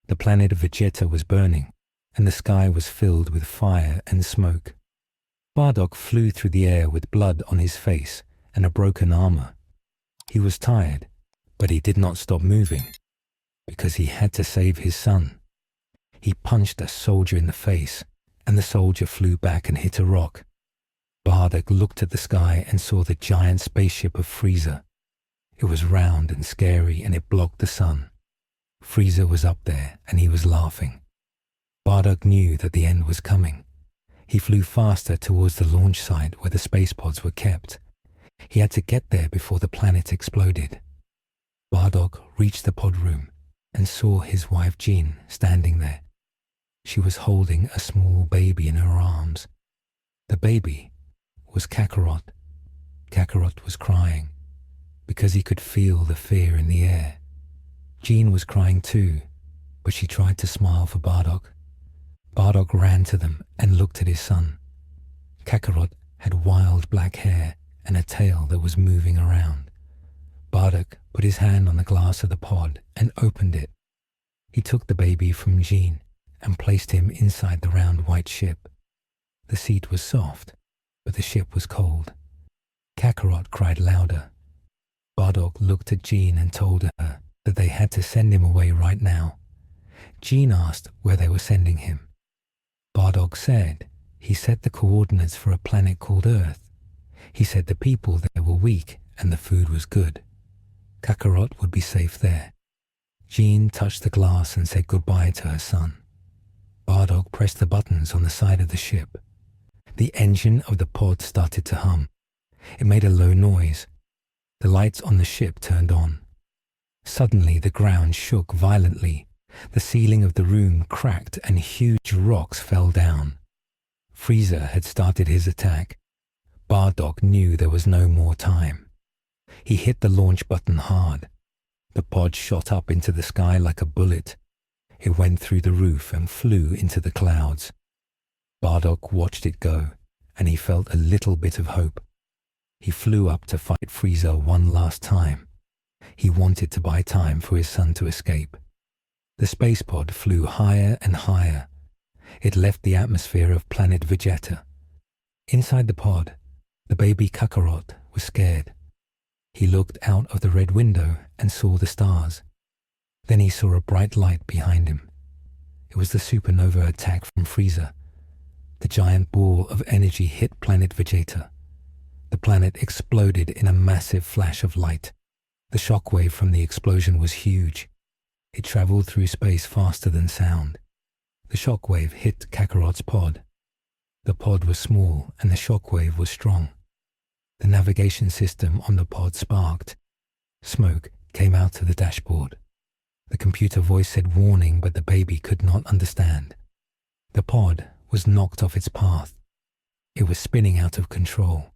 The planet Vegeta was burning, and the sky was filled with fire and smoke. Bardock flew through the air with blood on his face and a broken armor. He was tired, but he did not stop moving, because he had to save his son. He punched a soldier in the face, and the soldier flew back and hit a rock. Bardock looked at the sky and saw the giant spaceship of Frieza. It was round and scary, and it blocked the sun. Frieza was up there, and he was laughing. Bardock knew that the end was coming. He flew faster towards the launch site where the space pods were kept. He had to get there before the planet exploded. Bardock reached the pod room and saw his wife Jean standing there. She was holding a small baby in her arms. The baby was Kakarot. Kakarot was crying because he could feel the fear in the air. Jean was crying too, but she tried to smile for Bardock. Bardock ran to them and looked at his son. Kakarot had wild black hair and a tail that was moving around. Bardock put his hand on the glass of the pod and opened it. He took the baby from Jean and placed him inside the round white ship. The seat was soft, but the ship was cold. Kakarot cried louder. Bardock looked at Jean and told her that they had to send him away right now. Jean asked where they were sending him. Bardock said he set the coordinates for a planet called Earth. He said the people there were weak and the food was good. Kakarot would be safe there. Jean touched the glass and said goodbye to her son. Bardock pressed the buttons on the side of the ship. The engine of the pod started to hum. It made a low noise. The lights on the ship turned on. Suddenly the ground shook violently. The ceiling of the room cracked and huge rocks fell down. Frieza had started his attack. Bardock knew there was no more time. He hit the launch button hard. The pod shot up into the sky like a bullet. It went through the roof and flew into the clouds. Bardock watched it go, and he felt a little bit of hope. He flew up to fight Frieza one last time. He wanted to buy time for his son to escape. The space pod flew higher and higher. It left the atmosphere of planet Vegeta. Inside the pod, the baby Kakarot was scared. He looked out of the red window and saw the stars. Then he saw a bright light behind him. It was the supernova attack from Frieza. The giant ball of energy hit planet Vegeta. The planet exploded in a massive flash of light. The shockwave from the explosion was huge. It traveled through space faster than sound. The shockwave hit Kakarot's pod. The pod was small and the shockwave was strong. The navigation system on the pod sparked. Smoke came out of the dashboard. The computer voice said warning, but the baby could not understand. The pod was knocked off its path. It was spinning out of control.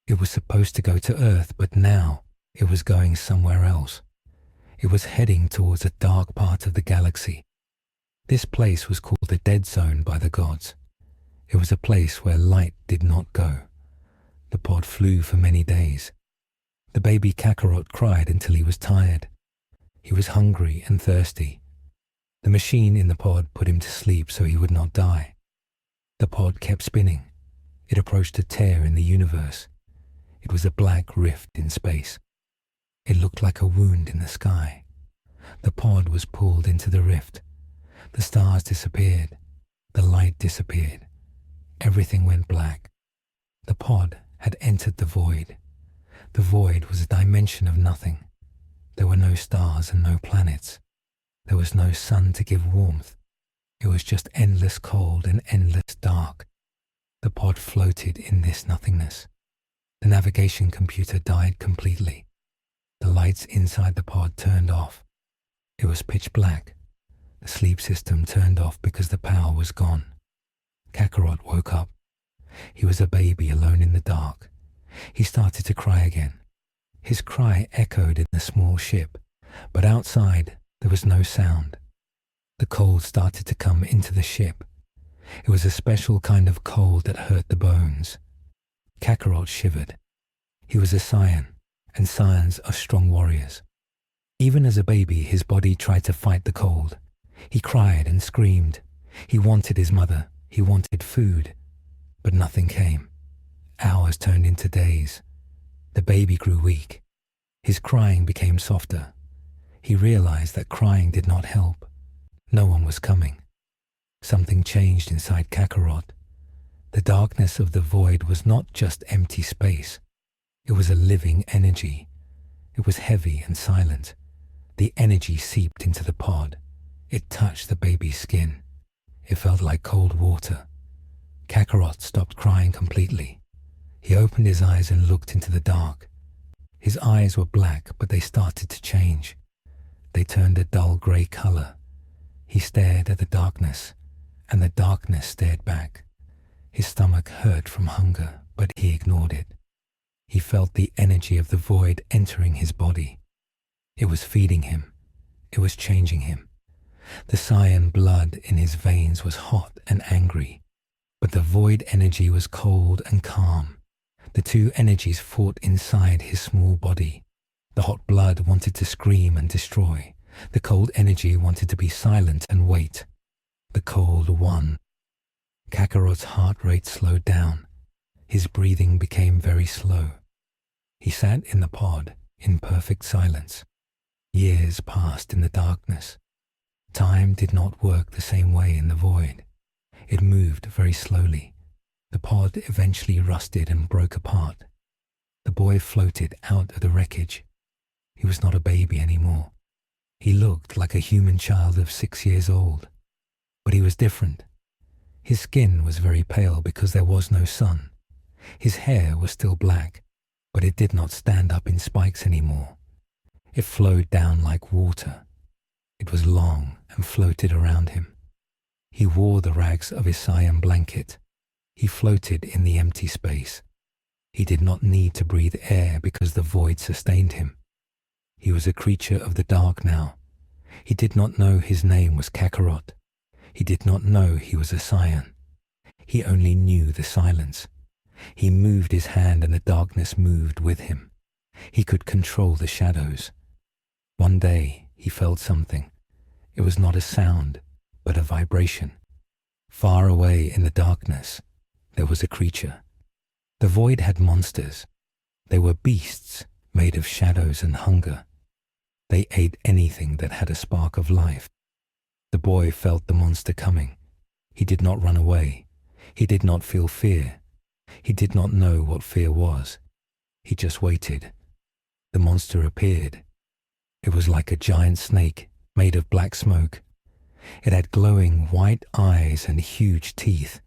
It was supposed to go to Earth, but now it was going somewhere else. It was heading towards a dark part of the galaxy. This place was called the Dead Zone by the gods. It was a place where light did not go. The pod flew for many days. The baby Kakarot cried until he was tired. He was hungry and thirsty. The machine in the pod put him to sleep so he would not die. The pod kept spinning. It approached a tear in the universe. It was a black rift in space. It looked like a wound in the sky. The pod was pulled into the rift. The stars disappeared. The light disappeared. Everything went black. The pod had entered the void. The void was a dimension of nothing. There were no stars and no planets. There was no sun to give warmth. It was just endless cold and endless dark. The pod floated in this nothingness. The navigation computer died completely. The lights inside the pod turned off. It was pitch black. The sleep system turned off because the power was gone. Kakarot woke up. He was a baby alone in the dark. He started to cry again. His cry echoed in the small ship, but outside there was no sound. The cold started to come into the ship. It was a special kind of cold that hurt the bones. Kakarot shivered. He was a Saiyan, and Saiyans are strong warriors. Even as a baby, his body tried to fight the cold. He cried and screamed. He wanted his mother. He wanted food. But nothing came. Hours turned into days. The baby grew weak. His crying became softer. He realized that crying did not help. No one was coming. Something changed inside Kakarot. The darkness of the void was not just empty space. It was a living energy. It was heavy and silent. The energy seeped into the pod. It touched the baby's skin. It felt like cold water. Kakarot stopped crying completely. He opened his eyes and looked into the dark. His eyes were black, but they started to change. They turned a dull grey color. He stared at the darkness, and the darkness stared back. His stomach hurt from hunger, but he ignored it. He felt the energy of the void entering his body. It was feeding him. It was changing him. The cyan blood in his veins was hot and angry, but the void energy was cold and calm. The two energies fought inside his small body. The hot blood wanted to scream and destroy. The cold energy wanted to be silent and wait. The cold won. Kakarot's heart rate slowed down. His breathing became very slow. He sat in the pod in perfect silence. Years passed in the darkness. Time did not work the same way in the void. It moved very slowly. The pod eventually rusted and broke apart. The boy floated out of the wreckage. He was not a baby anymore. He looked like a human child of 6 years old. But he was different. His skin was very pale because there was no sun. His hair was still black, but it did not stand up in spikes anymore. It flowed down like water. It was long and floated around him. He wore the rags of his cyan blanket. He floated in the empty space. He did not need to breathe air because the void sustained him. He was a creature of the dark now. He did not know his name was Kakarot. He did not know he was a cyan. He only knew the silence. He moved his hand and the darkness moved with him. He could control the shadows. One day he felt something. It was not a sound, but a vibration. Far away in the darkness, there was a creature. The void had monsters. They were beasts made of shadows and hunger. They ate anything that had a spark of life. The boy felt the monster coming. He did not run away. He did not feel fear. He did not know what fear was. He just waited. The monster appeared. It was like a giant snake made of black smoke. It had glowing white eyes and huge teeth.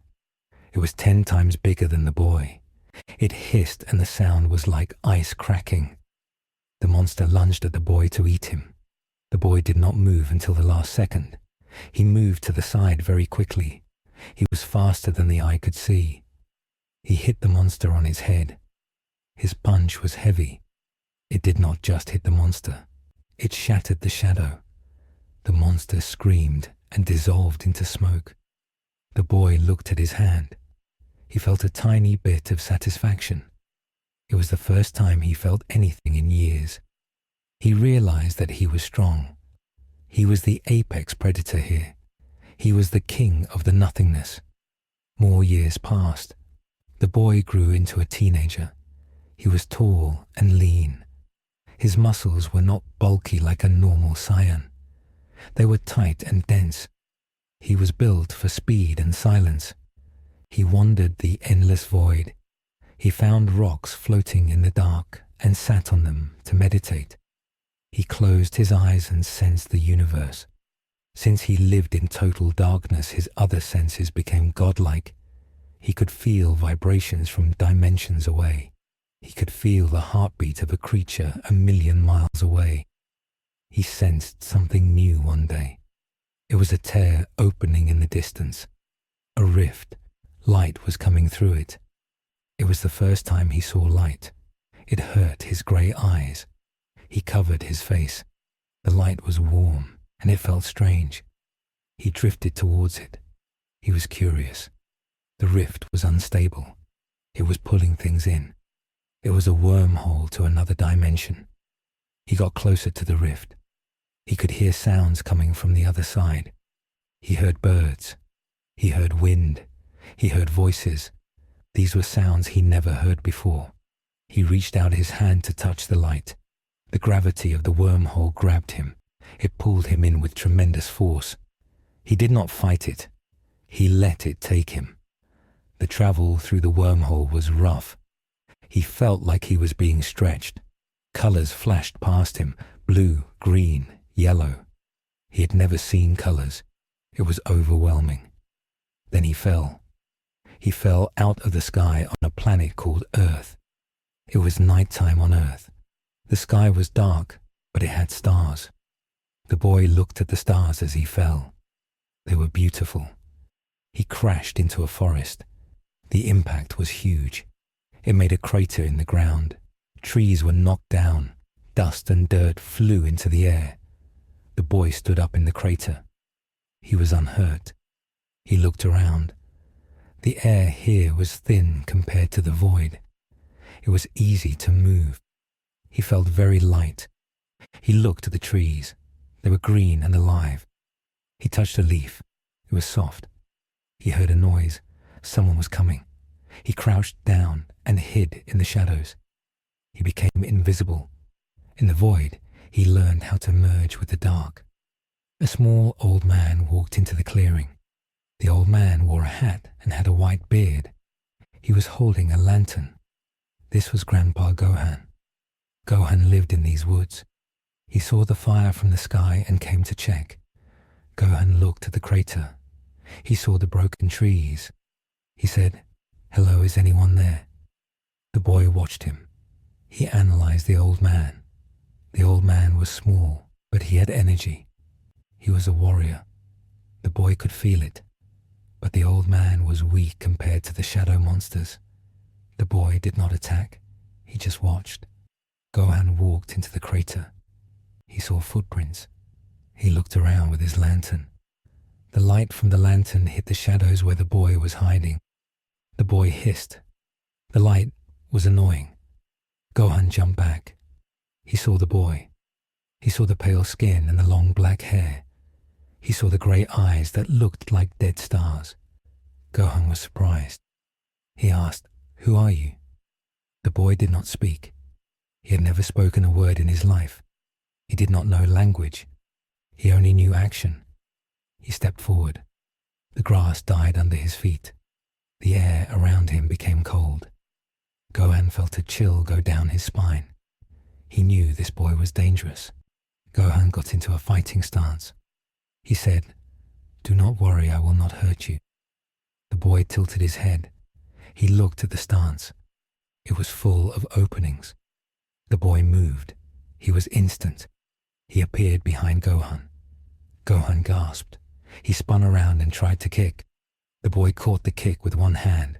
It was 10 times bigger than the boy. It hissed and the sound was like ice cracking. The monster lunged at the boy to eat him. The boy did not move until the last second. He moved to the side very quickly. He was faster than the eye could see. He hit the monster on his head. His punch was heavy. It did not just hit the monster. It shattered the shadow. The monster screamed and dissolved into smoke. The boy looked at his hand. He felt a tiny bit of satisfaction. It was the first time he felt anything in years. He realized that he was strong. He was the apex predator here. He was the king of the nothingness. More years passed. The boy grew into a teenager. He was tall and lean. His muscles were not bulky like a normal cyan. They were tight and dense. He was built for speed and silence. He wandered the endless void. He found rocks floating in the dark and sat on them to meditate. He closed his eyes and sensed the universe. Since he lived in total darkness, his other senses became godlike. He could feel vibrations from dimensions away. He could feel the heartbeat of a creature 1,000,000 miles away. He sensed something new one day. It was a tear opening in the distance. A rift. Light was coming through it. It was the first time he saw light. It hurt his grey eyes. He covered his face. The light was warm, and it felt strange. He drifted towards it. He was curious. The rift was unstable. It was pulling things in. It was a wormhole to another dimension. He got closer to the rift. He could hear sounds coming from the other side. He heard birds. He heard wind. He heard voices. These were sounds he never heard before. He reached out his hand to touch the light. The gravity of the wormhole grabbed him. It pulled him in with tremendous force. He did not fight it. He let it take him. The travel through the wormhole was rough. He felt like he was being stretched. Colors flashed past him, blue, green, yellow. He had never seen colors. It was overwhelming. Then he fell. He fell out of the sky on a planet called Earth. It was nighttime on Earth. The sky was dark, but it had stars. The boy looked at the stars as he fell. They were beautiful. He crashed into a forest. The impact was huge. It made a crater in the ground. Trees were knocked down. Dust and dirt flew into the air. The boy stood up in the crater. He was unhurt. He looked around. The air here was thin compared to the void. It was easy to move. He felt very light. He looked at the trees. They were green and alive. He touched a leaf. It was soft. He heard a noise. Someone was coming. He crouched down and hid in the shadows. He became invisible. In the void, he learned how to merge with the dark. A small old man walked into the clearing. The old man wore a hat and had a white beard. He was holding a lantern. This was Grandpa Gohan. Gohan lived in these woods. He saw the fire from the sky and came to check. Gohan looked at the crater. He saw the broken trees. He said, "Hello, is anyone there?" The boy watched him. He analyzed the old man. The old man was small, but he had energy. He was a warrior. The boy could feel it. But the old man was weak compared to the shadow monsters. The boy did not attack. He just watched. Gohan walked into the crater. He saw footprints. He looked around with his lantern. The light from the lantern hit the shadows where the boy was hiding. The boy hissed. The light was annoying. Gohan jumped back. He saw the boy. He saw the pale skin and the long black hair. He saw the grey eyes that looked like dead stars. Gohan was surprised. He asked, "Who are you?" The boy did not speak. He had never spoken a word in his life. He did not know language. He only knew action. He stepped forward. The grass died under his feet. The air around him became cold. Gohan felt a chill go down his spine. He knew this boy was dangerous. Gohan got into a fighting stance. He said, "Do not worry, I will not hurt you." The boy tilted his head. He looked at the stance. It was full of openings. The boy moved. He was instant. He appeared behind Gohan. Gohan gasped. He spun around and tried to kick. The boy caught the kick with one hand.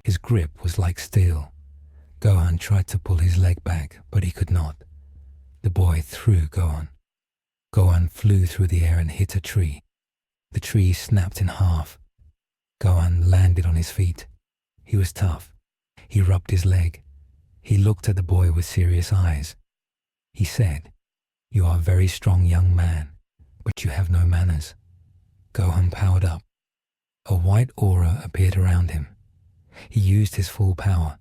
His grip was like steel. Gohan tried to pull his leg back, but he could not. The boy threw Gohan. Gohan flew through the air and hit a tree. The tree snapped in half. Gohan landed on his feet. He was tough. He rubbed his leg. He looked at the boy with serious eyes. He said, "You are a very strong young man, but you have no manners." Gohan powered up. A white aura appeared around him. He used his full power.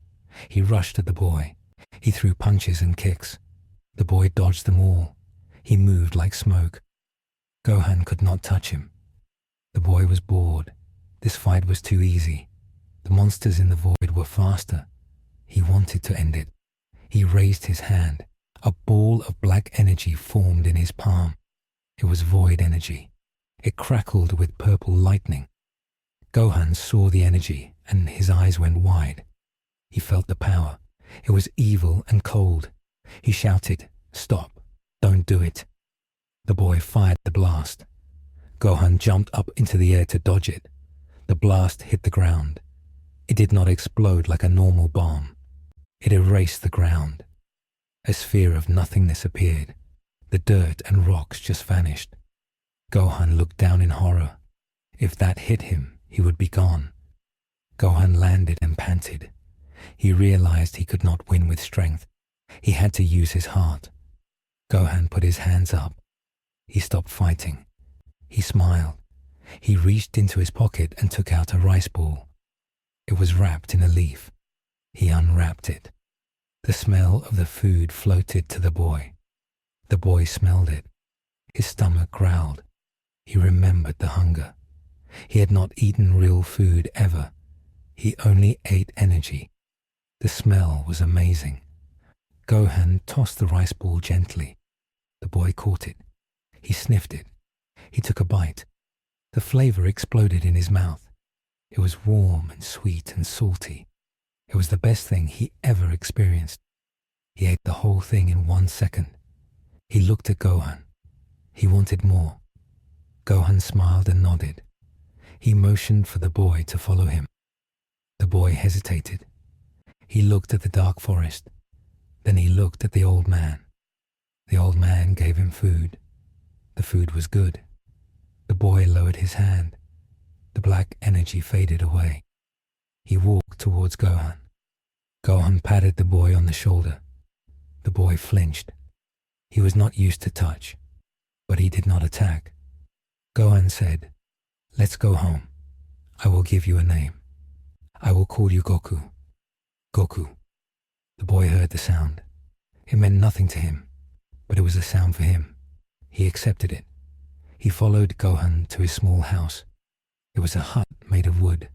He rushed at the boy. He threw punches and kicks. The boy dodged them all. He moved like smoke. Gohan could not touch him. The boy was bored. This fight was too easy. The monsters in the void were faster. He wanted to end it. He raised his hand. A ball of black energy formed in his palm. It was void energy. It crackled with purple lightning. Gohan saw the energy and his eyes went wide. He felt the power. It was evil and cold. He shouted, "Stop. Don't do it." The boy fired the blast. Gohan jumped up into the air to dodge it. The blast hit the ground. It did not explode like a normal bomb. It erased the ground. A sphere of nothingness appeared. The dirt and rocks just vanished. Gohan looked down in horror. If that hit him, he would be gone. Gohan landed and panted. He realized he could not win with strength. He had to use his heart. Gohan put his hands up. He stopped fighting. He smiled. He reached into his pocket and took out a rice ball. It was wrapped in a leaf. He unwrapped it. The smell of the food floated to the boy. The boy smelled it. His stomach growled. He remembered the hunger. He had not eaten real food ever. He only ate energy. The smell was amazing. Gohan tossed the rice ball gently. The boy caught it. He sniffed it. He took a bite. The flavor exploded in his mouth. It was warm and sweet and salty. It was the best thing he ever experienced. He ate the whole thing in 1 second. He looked at Gohan. He wanted more. Gohan smiled and nodded. He motioned for the boy to follow him. The boy hesitated. He looked at the dark forest. Then he looked at the old man. The old man gave him food. The food was good. The boy lowered his hand. The black energy faded away. He walked towards Gohan. Gohan patted the boy on the shoulder. The boy flinched. He was not used to touch, but he did not attack. Gohan said, "Let's go home. I will give you a name. I will call you Goku." Goku. The boy heard the sound. It meant nothing to him, but it was a sound for him. He accepted it. He followed Gohan to his small house. It was a hut made of wood.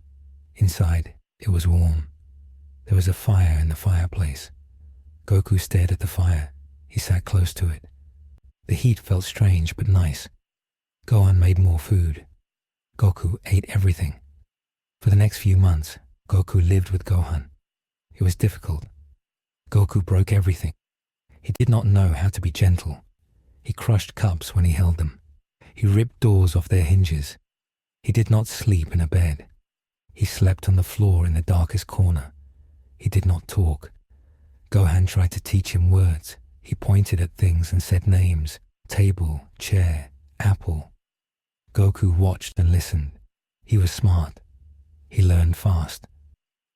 Inside, it was warm. There was a fire in the fireplace. Goku stared at the fire. He sat close to it. The heat felt strange but nice. Gohan made more food. Goku ate everything. For the next few months, Goku lived with Gohan. It was difficult. Goku broke everything. He did not know how to be gentle. He crushed cups when he held them. He ripped doors off their hinges. He did not sleep in a bed. He slept on the floor in the darkest corner. He did not talk. Gohan tried to teach him words. He pointed at things and said names: table, chair, apple. Goku watched and listened. He was smart. He learned fast.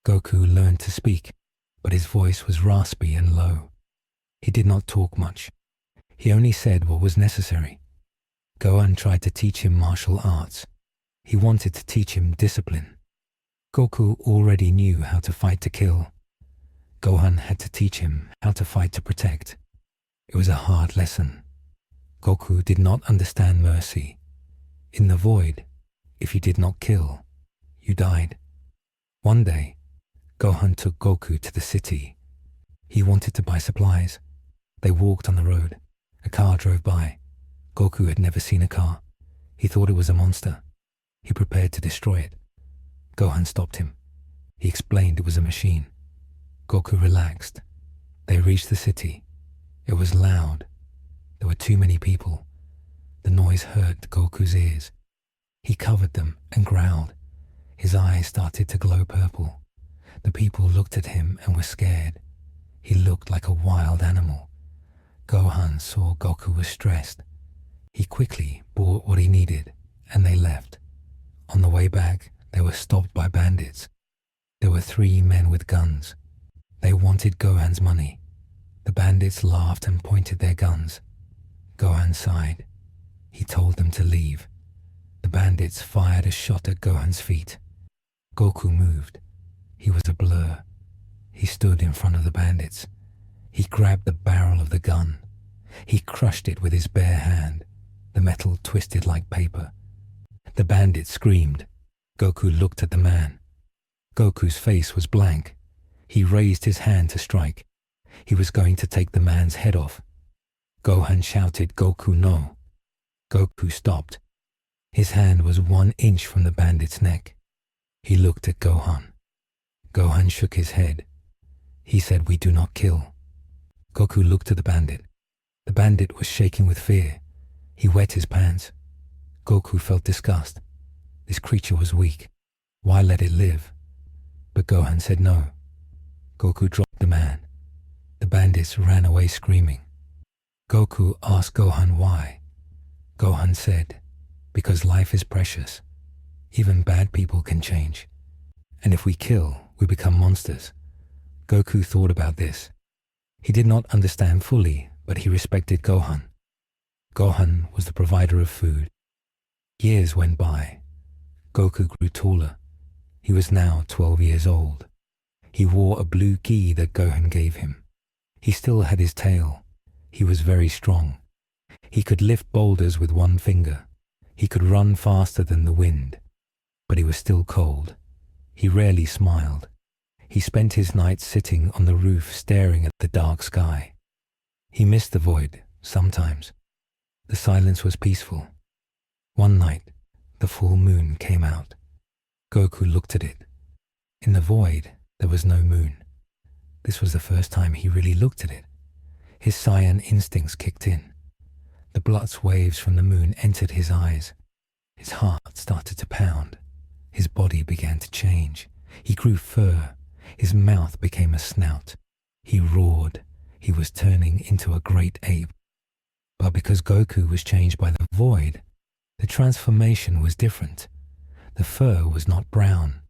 Goku learned to speak, but his voice was raspy and low. He did not talk much. He only said what was necessary. Gohan tried to teach him martial arts. He wanted to teach him discipline. Goku already knew how to fight to kill. Gohan had to teach him how to fight to protect. It was a hard lesson. Goku did not understand mercy. In the void, if you did not kill, you died. One day, Gohan took Goku to the city. He wanted to buy supplies. They walked on the road. A car drove by. Goku had never seen a car. He thought it was a monster. He prepared to destroy it. Gohan stopped him. He explained it was a machine. Goku relaxed. They reached the city. It was loud. There were too many people. The noise hurt Goku's ears. He covered them and growled. His eyes started to glow purple. The people looked at him and were scared. He looked like a wild animal. Gohan saw Goku was stressed. He quickly bought what he needed, and they left. On the way back, they were stopped by bandits. There were 3 men with guns. They wanted Gohan's money. The bandits laughed and pointed their guns. Gohan sighed. He told them to leave. The bandits fired a shot at Gohan's feet. Goku moved. He was a blur. He stood in front of the bandits. He grabbed the barrel of the gun. He crushed it with his bare hand. The metal twisted like paper. The bandit screamed. Goku looked at the man. Goku's face was blank. He raised his hand to strike. He was going to take the man's head off. Gohan shouted, "Goku, no!" Goku stopped. His hand was 1 inch from the bandit's neck. He looked at Gohan. Gohan shook his head. He said, "We do not kill." Goku looked at the bandit. The bandit was shaking with fear. He wet his pants. Goku felt disgust. This creature was weak. Why let it live? But Gohan said no. Goku dropped the man. The bandits ran away screaming. Goku asked Gohan why. Gohan said, "Because life is precious. Even bad people can change. And if we kill, we become monsters." Goku thought about this. He did not understand fully, but he respected Gohan. Gohan was the provider of food. Years went by. Goku grew taller. He was now 12 years old. He wore a blue gi that Gohan gave him. He still had his tail. He was very strong. He could lift boulders with one finger. He could run faster than the wind. But he was still cold. He rarely smiled. He spent his nights sitting on the roof staring at the dark sky. He missed the void, sometimes. The silence was peaceful. One night, the full moon came out. Goku looked at it. In the void, there was no moon. This was the first time he really looked at it. His Saiyan instincts kicked in. The blood waves from the moon entered his eyes. His heart started to pound. His body began to change. He grew fur. His mouth became a snout. He roared. He was turning into a great ape. But because Goku was changed by the void, the transformation was different. The fur was not brown.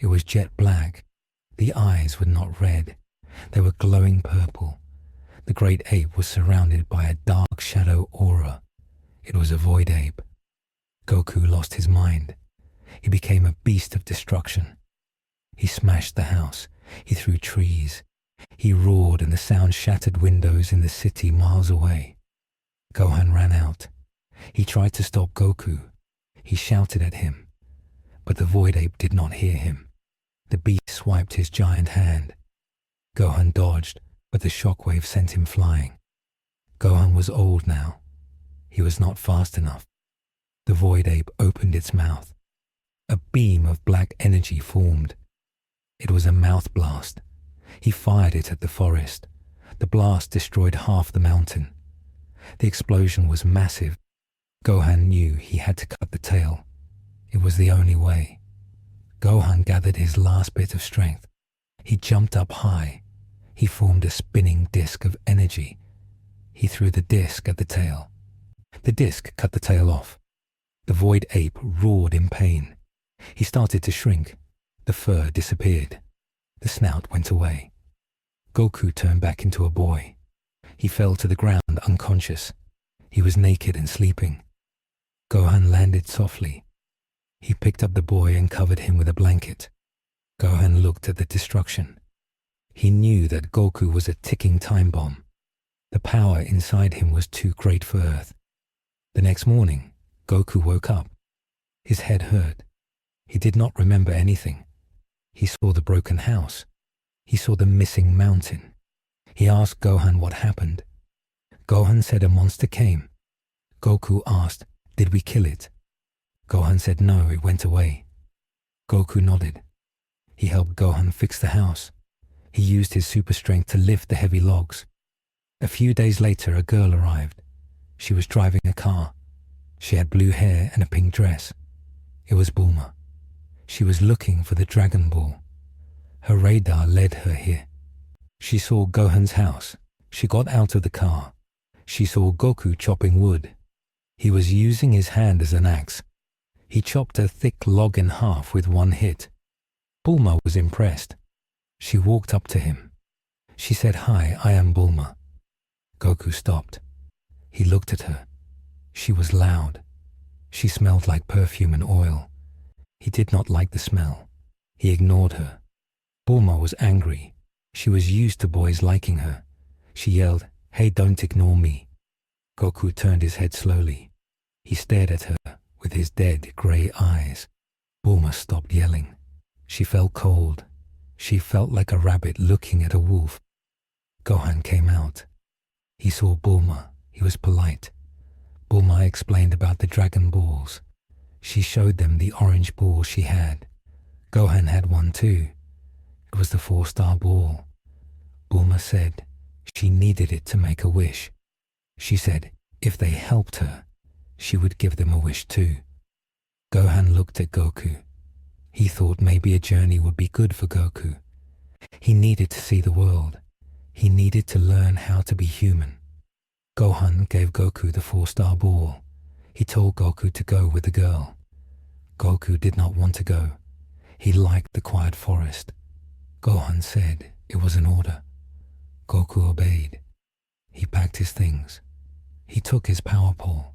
It was jet black. The eyes were not red. They were glowing purple. The great ape was surrounded by a dark shadow aura. It was a void ape. Goku lost his mind. He became a beast of destruction. He smashed the house. He threw trees. He roared and the sound shattered windows in the city miles away. Gohan ran out. He tried to stop Goku. He shouted at him. But the void ape did not hear him. The beast swiped his giant hand. Gohan dodged, but the shockwave sent him flying. Gohan was old now. He was not fast enough. The void ape opened its mouth. A beam of black energy formed. It was a mouth blast. He fired it at the forest. The blast destroyed half the mountain. The explosion was massive. Gohan knew he had to cut the tail. It was the only way. Gohan gathered his last bit of strength. He jumped up high. He formed a spinning disc of energy. He threw the disc at the tail. The disc cut the tail off. The void ape roared in pain. He started to shrink. The fur disappeared. The snout went away. Goku turned back into a boy. He fell to the ground unconscious. He was naked and sleeping. Gohan landed softly. He picked up the boy and covered him with a blanket. Gohan looked at the destruction. He knew that Goku was a ticking time bomb. The power inside him was too great for Earth. The next morning, Goku woke up. His head hurt. He did not remember anything. He saw the broken house. He saw the missing mountain. He asked Gohan what happened. Gohan said a monster came. Goku asked, "Did we kill it?" Gohan said no, it went away. Goku nodded. He helped Gohan fix the house. He used his super strength to lift the heavy logs. A few days later, a girl arrived. She was driving a car. She had blue hair and a pink dress. It was Bulma. She was looking for the Dragon Ball. Her radar led her here. She saw Gohan's house. She got out of the car. She saw Goku chopping wood. He was using his hand as an axe. He chopped a thick log in half with one hit. Bulma was impressed. She walked up to him. She said, "Hi, I am Bulma." Goku stopped. He looked at her. She was loud. She smelled like perfume and oil. He did not like the smell. He ignored her. Bulma was angry. She was used to boys liking her. She yelled, "Hey, don't ignore me." Goku turned his head slowly. He stared at her with his dead grey eyes. Bulma stopped yelling. She felt cold. She felt like a rabbit looking at a wolf. Gohan came out. He saw Bulma. He was polite. Bulma explained about the Dragon Balls. She showed them the orange ball she had. Gohan had one too. It was the 4-star ball. Bulma said she needed it to make a wish. She said if they helped her, she would give them a wish too. Gohan looked at Goku. He thought maybe a journey would be good for Goku. He needed to see the world. He needed to learn how to be human. Gohan gave Goku the 4-star ball. He told Goku to go with the girl. Goku did not want to go. He liked the quiet forest. Gohan said it was an order. Goku obeyed. He packed his things. He took his power pole.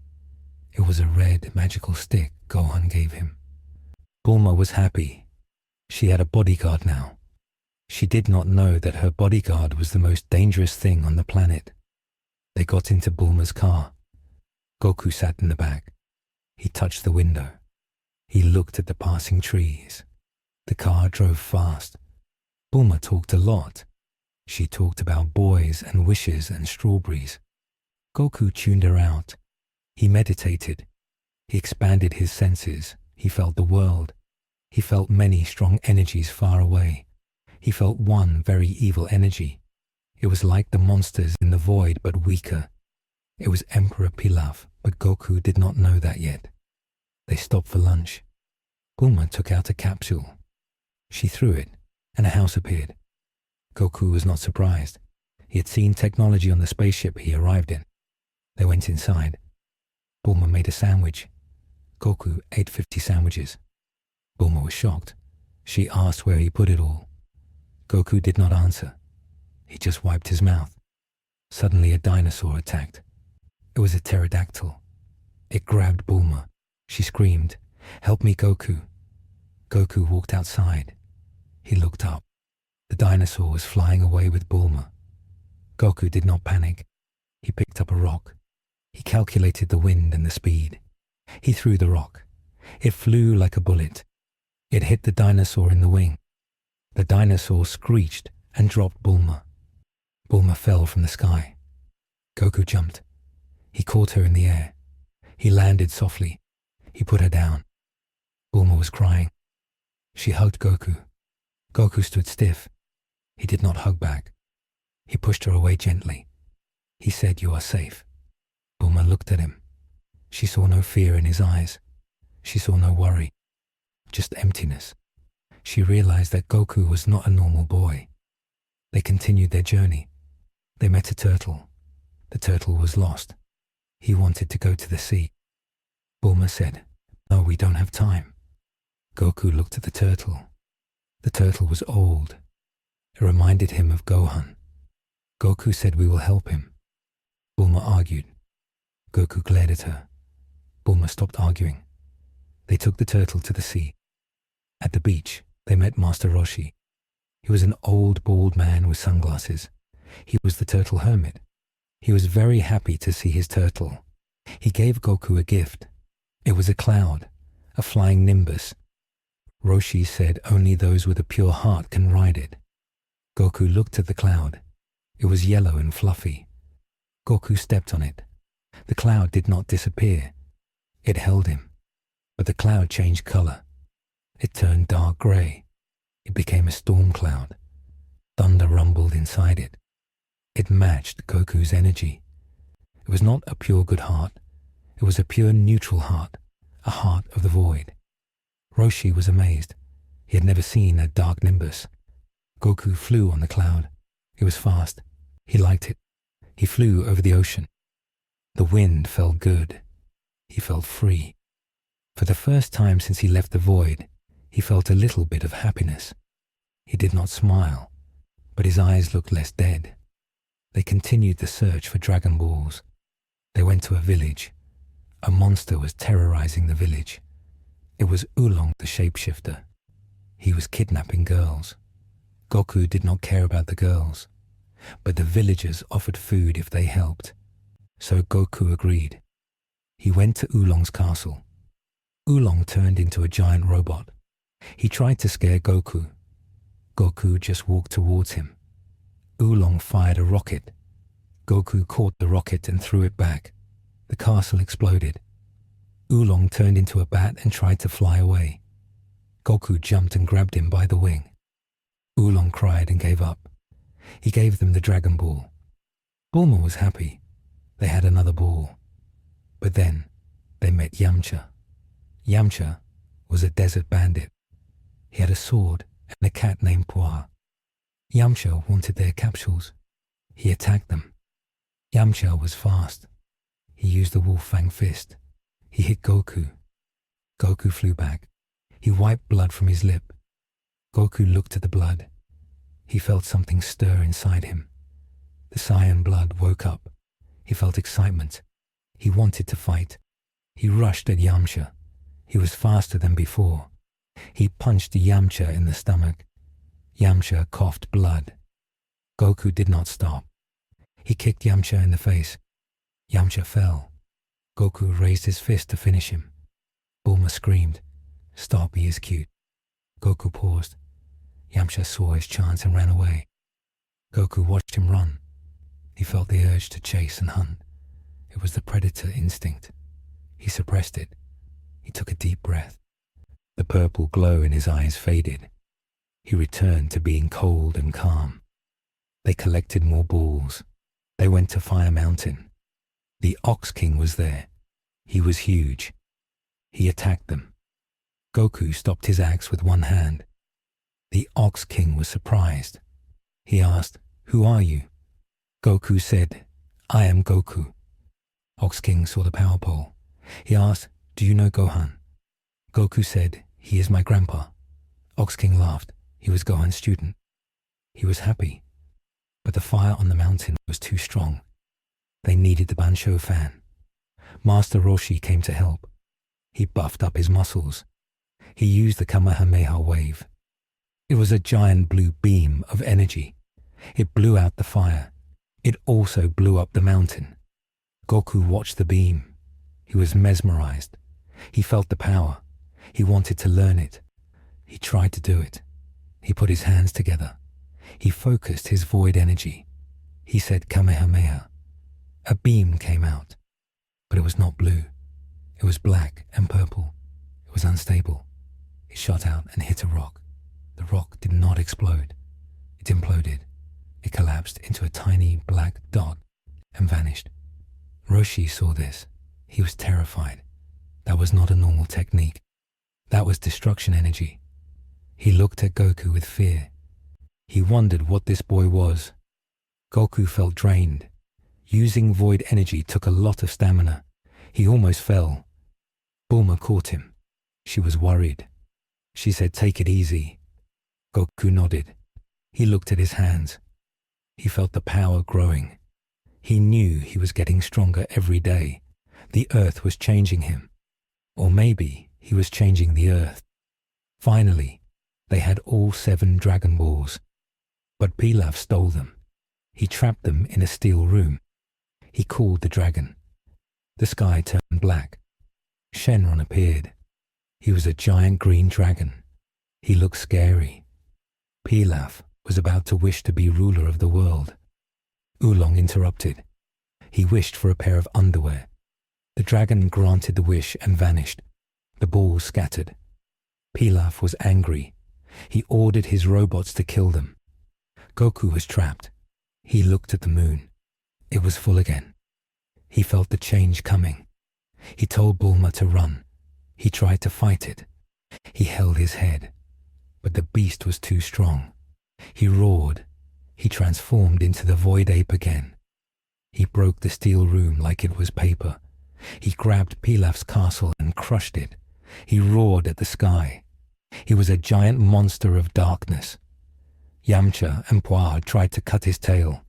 It was a red magical stick Gohan gave him. Bulma was happy. She had a bodyguard now. She did not know that her bodyguard was the most dangerous thing on the planet. They got into Bulma's car. Goku sat in the back. He touched the window. He looked at the passing trees. The car drove fast. Bulma talked a lot. She talked about boys and wishes and strawberries. Goku tuned her out. He meditated. He expanded his senses. He felt the world. He felt many strong energies far away. He felt one very evil energy. It was like the monsters in the void, but weaker. It was Emperor Pilaf, but Goku did not know that yet. They stopped for lunch. Bulma took out a capsule. She threw it, and a house appeared. Goku was not surprised. He had seen technology on the spaceship he arrived in. They went inside. Bulma made a sandwich. Goku ate 50 sandwiches. Bulma was shocked. She asked where he put it all. Goku did not answer. He just wiped his mouth. Suddenly a dinosaur attacked. It was a pterodactyl. It grabbed Bulma. She screamed, "Help me, Goku." Goku walked outside. He looked up. The dinosaur was flying away with Bulma. Goku did not panic. He picked up a rock. He calculated the wind and the speed. He threw the rock. It flew like a bullet. It hit the dinosaur in the wing. The dinosaur screeched and dropped Bulma. Bulma fell from the sky. Goku jumped. He caught her in the air. He landed softly. He put her down. Bulma was crying. She hugged Goku. Goku stood stiff. He did not hug back. He pushed her away gently. He said, "You are safe." Bulma looked at him. She saw no fear in his eyes. She saw no worry, just emptiness. She realized that Goku was not a normal boy. They continued their journey. They met a turtle. The turtle was lost. He wanted to go to the sea. Bulma said, "No, we don't have time." Goku looked at the turtle. The turtle was old. It reminded him of Gohan. Goku said, "We will help him." Bulma argued. Goku glared at her. Bulma stopped arguing. They took the turtle to the sea. At the beach, they met Master Roshi. He was an old, bald man with sunglasses. He was the turtle hermit. He was very happy to see his turtle. He gave Goku a gift. It was a cloud, a flying nimbus. Roshi said only those with a pure heart can ride it. Goku looked at the cloud. It was yellow and fluffy. Goku stepped on it. The cloud did not disappear. It held him. But the cloud changed color. It turned dark gray. It became a storm cloud. Thunder rumbled inside it. It matched Goku's energy. It was not a pure good heart. It was a pure neutral heart, a heart of the void. Roshi was amazed. He had never seen a dark nimbus. Goku flew on the cloud. It was fast. He liked it. He flew over the ocean. The wind felt good. He felt free. For the first time since he left the void, he felt a little bit of happiness. He did not smile, but his eyes looked less dead. They continued the search for Dragon Balls. They went to a village. A monster was terrorizing the village. It was Oolong the shapeshifter. He was kidnapping girls. Goku did not care about the girls, but the villagers offered food if they helped. So Goku agreed. He went to Oolong's castle. Oolong turned into a giant robot. He tried to scare Goku. Goku just walked towards him. Oolong fired a rocket. Goku caught the rocket and threw it back. The castle exploded. Oolong turned into a bat and tried to fly away. Goku jumped and grabbed him by the wing. Oolong cried and gave up. He gave them the Dragon Ball. Bulma was happy. They had another ball. But then they met Yamcha. Yamcha was a desert bandit. He had a sword and a cat named Puar. Yamcha wanted their capsules. He attacked them. Yamcha was fast. He used the Wolf Fang fist. He hit Goku. Goku flew back. He wiped blood from his lip. Goku looked at the blood. He felt something stir inside him. The Saiyan blood woke up. He felt excitement. He wanted to fight. He rushed at Yamcha. He was faster than before. He punched Yamcha in the stomach. Yamcha coughed blood. Goku did not stop. He kicked Yamcha in the face. Yamcha fell. Goku raised his fist to finish him. Bulma screamed, "Stop, he is cute." Goku paused. Yamcha saw his chance and ran away. Goku watched him run. He felt the urge to chase and hunt. It was the predator instinct. He suppressed it. He took a deep breath. The purple glow in his eyes faded. He returned to being cold and calm. They collected more balls. They went to Fire Mountain. The Ox King was there. He was huge. He attacked them. Goku stopped his axe with one hand. The Ox King was surprised. He asked, "Who are you?" Goku said, "I am Goku." Ox King saw the power pole. He asked, "Do you know Gohan?" Goku said, "He is my grandpa." Ox King laughed. He was Gohan's student. He was happy. But the fire on the mountain was too strong. They needed the Bansho fan. Master Roshi came to help. He buffed up his muscles. He used the Kamehameha wave. It was a giant blue beam of energy. It blew out the fire. It also blew up the mountain. Goku watched the beam. He was mesmerized. He felt the power. He wanted to learn it. He tried to do it. He put his hands together. He focused his void energy. He said Kamehameha. A beam came out, but it was not blue. It was black and purple. It was unstable. It shot out and hit a rock. The rock did not explode. It imploded. It collapsed into a tiny black dot and vanished. Roshi saw this. He was terrified. That was not a normal technique. That was destruction energy. He looked at Goku with fear. He wondered what this boy was. Goku felt drained. Using void energy took a lot of stamina. He almost fell. Bulma caught him. She was worried. She said, "Take it easy." Goku nodded. He looked at his hands. He felt the power growing. He knew he was getting stronger every day. The earth was changing him. Or maybe he was changing the earth. Finally, they had all 7 Dragon Balls. But Pilaf stole them. He trapped them in a steel room. He called the dragon. The sky turned black. Shenron appeared. He was a giant green dragon. He looked scary. Pilaf was about to wish to be ruler of the world. Oolong interrupted. He wished for a pair of underwear. The dragon granted the wish and vanished. The balls scattered. Pilaf was angry. He ordered his robots to kill them. Goku was trapped. He looked at the moon. It was full again. He felt the change coming. He told Bulma to run. He tried to fight it. He held his head. But the beast was too strong. He roared. He transformed into the Void Ape again. He broke the steel room like it was paper. He grabbed Pilaf's castle and crushed it. He roared at the sky. He was a giant monster of darkness. Yamcha and Puar tried to cut his tail.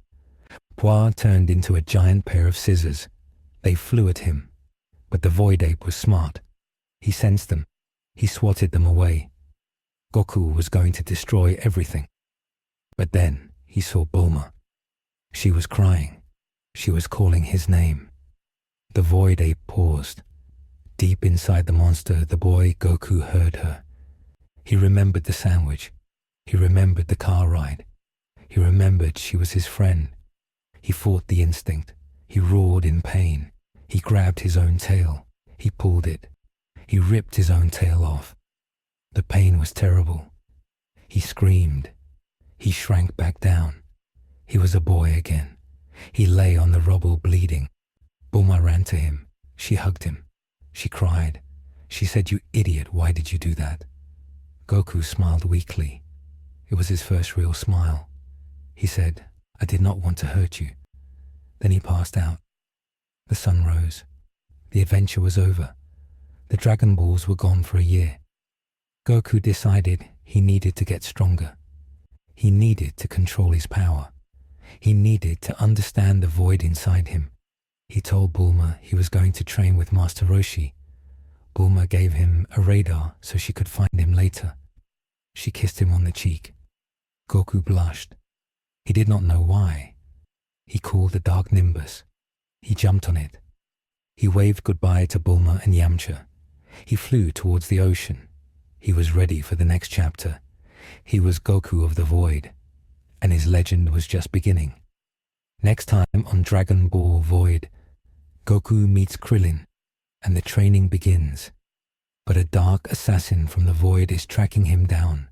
Puar turned into a giant pair of scissors. They flew at him. But the Void Ape was smart. He sensed them. He swatted them away. Goku was going to destroy everything. But then he saw Bulma. She was crying. She was calling his name. The Void Ape paused. Deep inside the monster, the boy Goku heard her. He remembered the sandwich. He remembered the car ride. He remembered she was his friend. He fought the instinct. He roared in pain. He grabbed his own tail. He pulled it. He ripped his own tail off. The pain was terrible. He screamed. He shrank back down. He was a boy again. He lay on the rubble bleeding. Bulma ran to him. She hugged him. She cried. She said, "You idiot, why did you do that?" Goku smiled weakly. It was his first real smile. He said, "I did not want to hurt you." Then he passed out. The sun rose. The adventure was over. The Dragon Balls were gone for a year. Goku decided he needed to get stronger. He needed to control his power. He needed to understand the void inside him. He told Bulma he was going to train with Master Roshi. Bulma gave him a radar so she could find him later. She kissed him on the cheek. Goku blushed. He did not know why. He called the dark nimbus. He jumped on it. He waved goodbye to Bulma and Yamcha. He flew towards the ocean. He was ready for the next chapter. He was Goku of the Void, and his legend was just beginning. Next time on Dragon Ball Void, Goku meets Krillin, and the training begins. But a dark assassin from the Void is tracking him down.